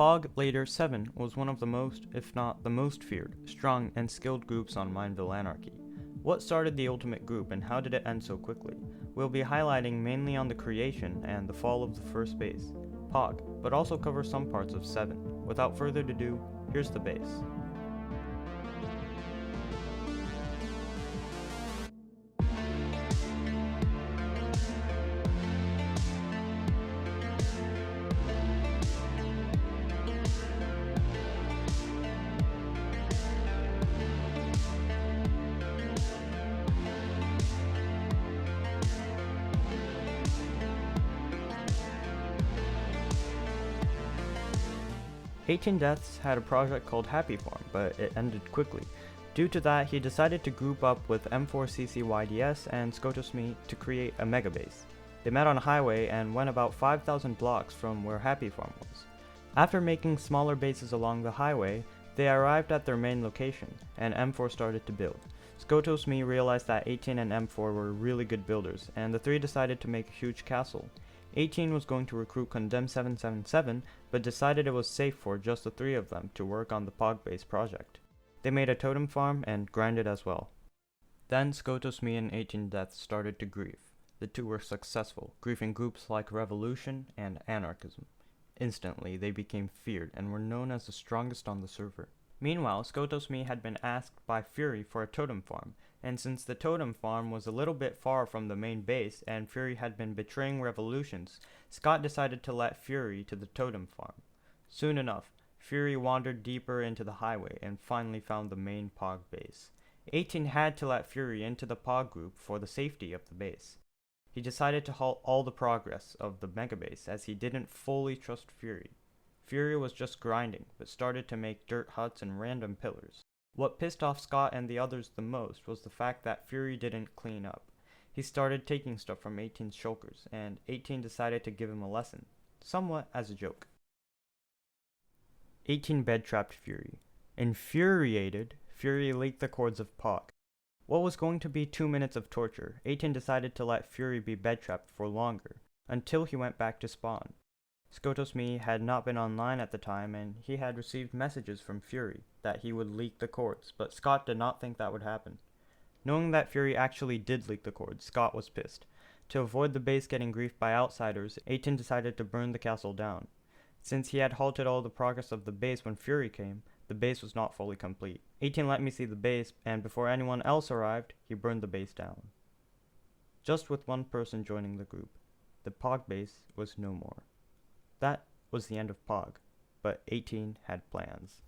Pog, later 7, was one of the most, if not the most feared, strong, and skilled groups on Mineville Anarchy. What started the Ultimate Group and how did it end so quickly? We'll be highlighting mainly on the creation and the fall of the first base, Pog, but also cover some parts of 7. Without further ado, here's the base. Eighteen Deaths had a project called Happy Farm, but it ended quickly. Due to that, he decided to group up with M4CCYDS and SkotosMe to create a megabase. They met on a highway and went about 5,000 blocks from where Happy Farm was. After making smaller bases along the highway, they arrived at their main location, and M4 started to build. SkotosMe realized that 18 and M4 were really good builders, and the three decided to make a huge castle. 18 was going to recruit Condemn 777, but decided it was safe for just the three of them to work on the Pog base project. They made a totem farm and grinded as well. Then SkotosMe and 18 Deaths started to grief. The two were successful, griefing groups like Revolution and Anarchism. Instantly, they became feared and were known as the strongest on the server. Meanwhile, SkotosMe had been asked by Fury for a totem farm, and since the totem farm was a little bit far from the main base and Fury had been betraying Revolutions, Scott decided to let Fury to the totem farm. Soon enough, Fury wandered deeper into the highway and finally found the main Pog base. 18 had to let Fury into the Pog group for the safety of the base. He decided to halt all the progress of the megabase as he didn't fully trust Fury. Fury was just grinding, but started to make dirt huts and random pillars. What pissed off Scott and the others the most was the fact that Fury didn't clean up. He started taking stuff from 18's shulkers, and 18 decided to give him a lesson, somewhat as a joke. 18 bed-trapped Fury. Infuriated, Fury leaked the cords of Pog. What was going to be 2 minutes of torture, 18 decided to let Fury be bed-trapped for longer, until he went back to spawn. SkotosMe had not been online at the time, and he had received messages from Fury that he would leak the cords, but Scott did not think that would happen. Knowing that Fury actually did leak the cords, Scott was pissed. To avoid the base getting griefed by outsiders, 18 decided to burn the castle down. Since he had halted all the progress of the base when Fury came, the base was not fully complete. 18 let me see the base, and before anyone else arrived, he burned the base down. Just with one person joining the group, the Pog base was no more. That was the end of Pog, but 18 had plans.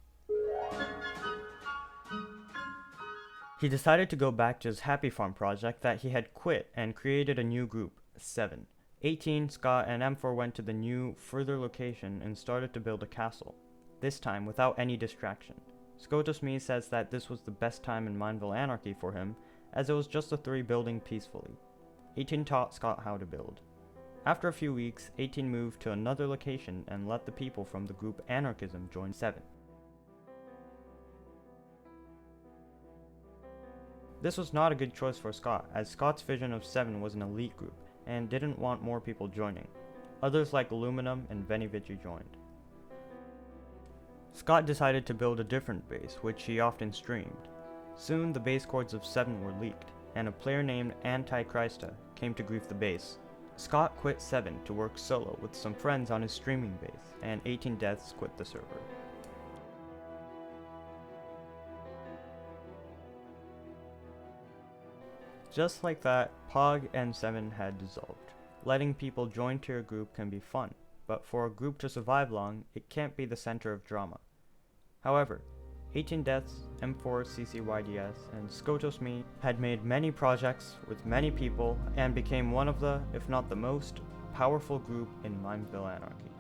He decided to go back to his Happy Farm project that he had quit and created a new group, 7. 18, Scott, and M4 went to the new, further location and started to build a castle, this time without any distraction. SkotosMe says that this was the best time in Mineville Anarchy for him, as it was just the three building peacefully. 18 taught Scott how to build. After a few weeks, 18 moved to another location and let the people from the group Anarchism join 7. This was not a good choice for Scott, as Scott's vision of 7 was an elite group, and didn't want more people joining. Others like Aluminum and Venivici joined. Scott decided to build a different base, which he often streamed. Soon the base cords of 7 were leaked, and a player named Antichrista came to grief the base. Scott quit 7 to work solo with some friends on his streaming base, and 18 Deaths quit the server. Just like that, Pog and 7 had dissolved. Letting people join to your group can be fun, but for a group to survive long, it can't be the center of drama. However, 18 Deaths, M4CCYDS, and SkotosMe had made many projects with many people and became one of the, if not the most, powerful group in Mineville Anarchy.